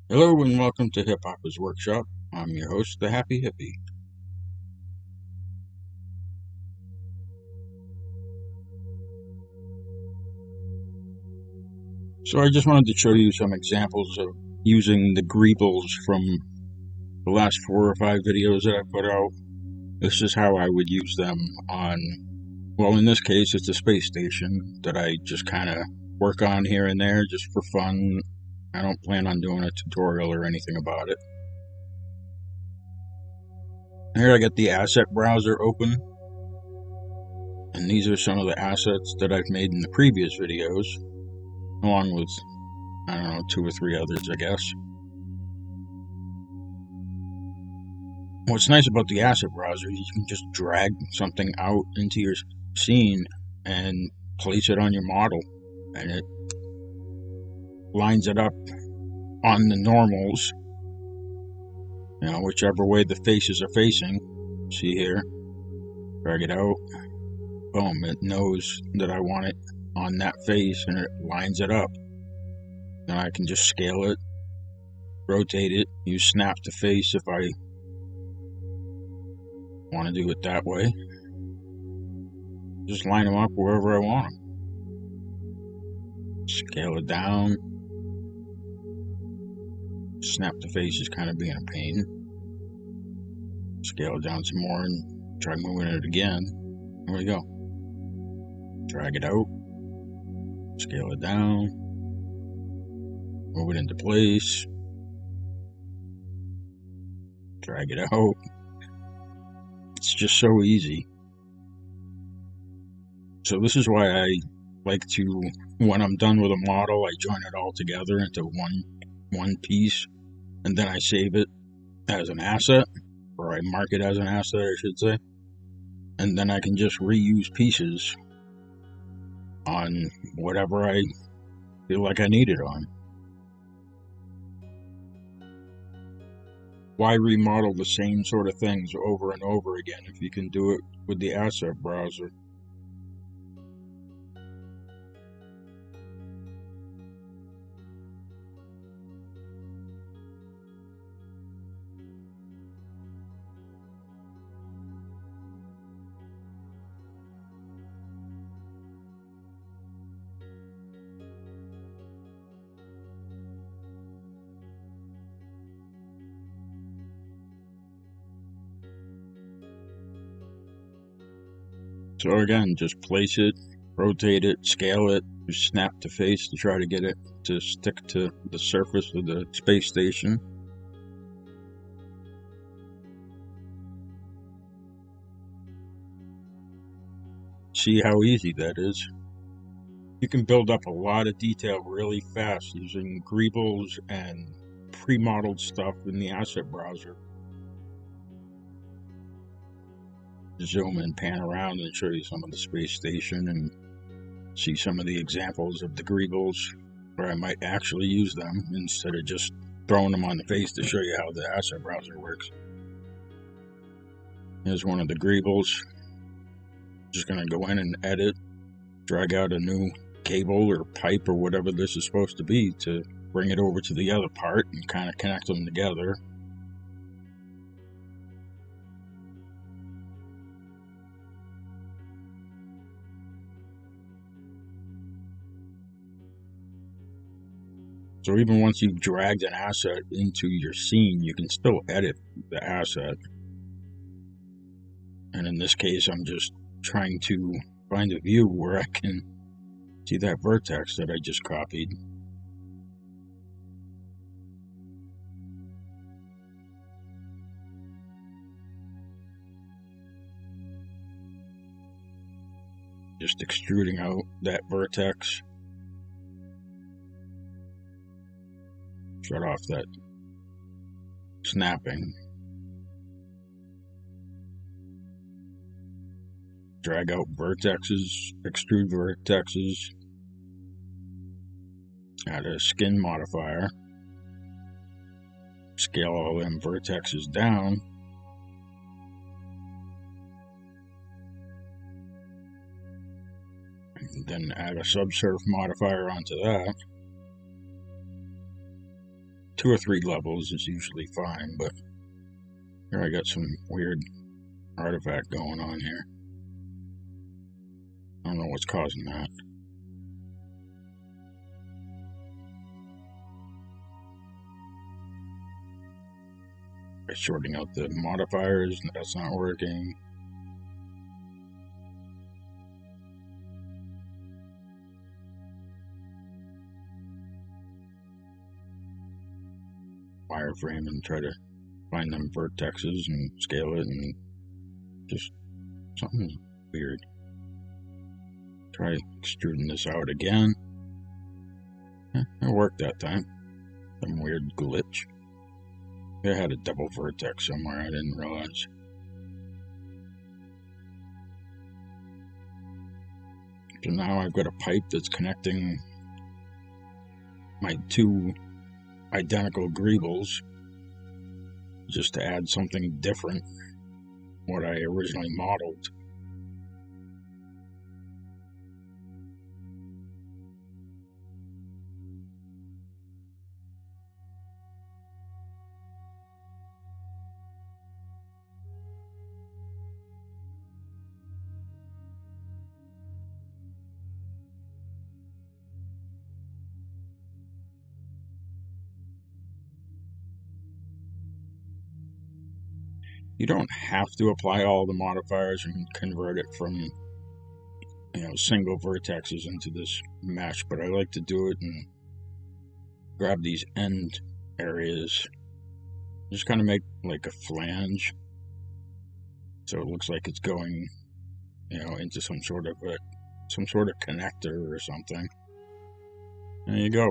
Hello and welcome to Hip Hopper's Workshop. I'm your host, the Happy Hippie. So I just wanted to show you some examples of using the Greebles from the last 4 or 5 videos that I put out. This is how I would use them on, well, in this case, it's a space station that I just kind of work on here and there just for fun. I don't plan on doing a tutorial or anything about it. Here I got the asset browser open, and these are some of the assets that I've made in the previous videos, along with, I don't know, 2 or 3 others, I guess. What's nice about the asset browser is you can just drag something out into your scene and place it on your model, and it lines it up on the normals, whichever way the faces are facing. See here, drag it out, boom, it knows that I want it on that face and it lines it up. Then I can just scale it, rotate it, use snap to face if I want to do it that way. Just line them up wherever I want them. Scale it down. Snap to face is kind of being a pain. Scale it down some more and try moving it again. There we go. Drag it out. Scale it down. Move it into place. Drag it out. It's just so easy. So this is why I like to, when I'm done with a model, I join it all together into one piece, and then I save it as an asset, or I mark it as an asset, I should say, and then I can just reuse pieces on whatever I feel like I need it on. Why remodel the same sort of things over and over again if you can do it with the asset browser? So again, just place it, rotate it, scale it, snap to face to try to get it to stick to the surface of the space station. See how easy that is. You can build up a lot of detail really fast using Greebles and pre-modeled stuff in the asset browser. Zoom and pan around and show you some of the space station and see some of the examples of the Greebles where I might actually use them instead of just throwing them on the face to show you how the asset browser works. Here's one of the Greebles. Just going to go in and edit, drag out a new cable or pipe or whatever this is supposed to be to bring it over to the other part and kind of connect them together. So even once you've dragged an asset into your scene, you can still edit the asset. And in this case, I'm just trying to find a view where I can see that vertex that I just copied. Just extruding out that vertex. Shut off that snapping. Drag out vertexes, extrude vertexes. Add a skin modifier. Scale all them vertexes down. And then add a subsurf modifier onto that. 2 or 3 levels is usually fine, but here I got some weird artifact going on here. I don't know what's causing that. Sorting out the modifiers, that's not working. Wireframe and try to find them vertexes and scale it, and just something's weird. Try extruding this out again. It worked that time. Some weird glitch. I had a double vertex somewhere, I didn't realize. So now I've got a pipe that's connecting my 2 identical Greebles, just to add something different what I originally modeled. You don't have to apply all the modifiers and convert it from, single vertexes into this mesh, but I like to do it and grab these end areas, just kind of make like a flange, so it looks like it's going, into some sort of connector or something. There you go.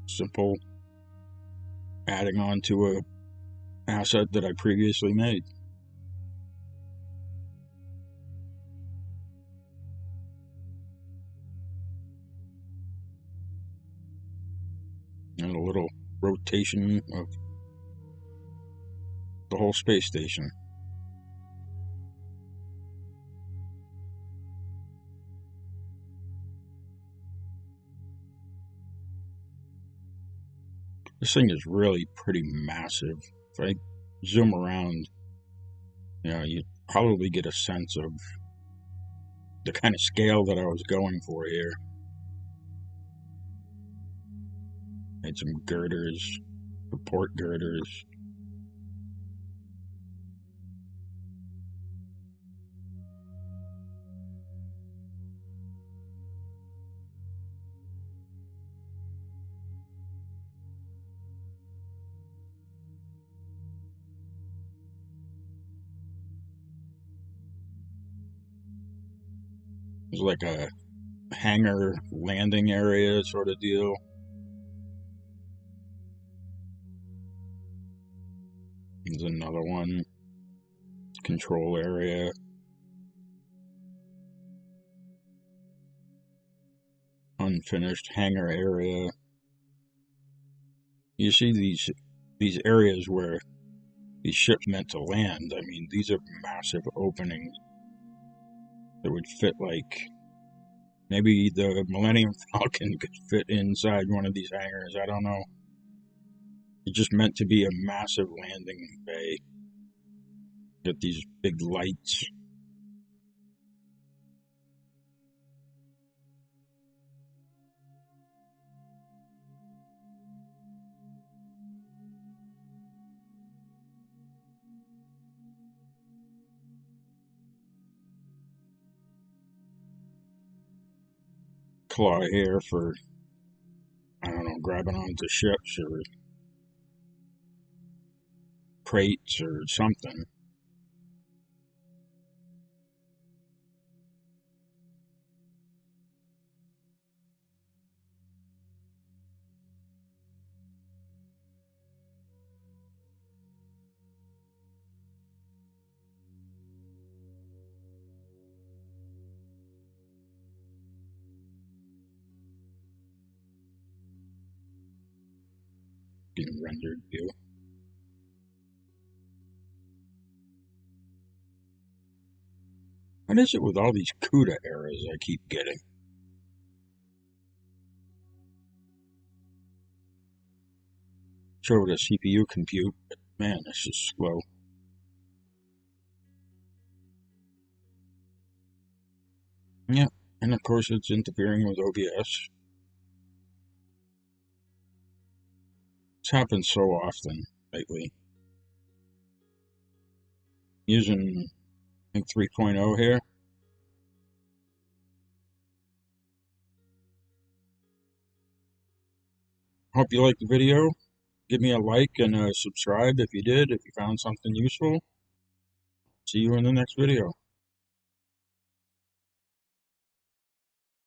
Simple adding on to a asset that I previously made. And a little rotation of the whole space station. This thing is really pretty massive. If I zoom around, you probably get a sense of the kind of scale that I was going for here. Made some girders, support girders. It's like a hangar landing area sort of deal. There's another one. Control area. Unfinished hangar area. You see these areas where these ships meant to land. I mean, these are massive openings that would fit, like, maybe the Millennium Falcon could fit inside one of these hangars. I don't know. It's just meant to be a massive landing bay. Got these big lights. Claw here for, I don't know, grabbing onto ships or crates or something. Being rendered view. What is it with all these CUDA errors I keep getting? switch over to CPU compute, but man, this is slow. Yeah, and of course it's interfering with OBS. It's happened so often lately. Using, I think, 3.0 here. Hope you liked the video. Give me a like and subscribe if you did, if you found something useful. See you in the next video.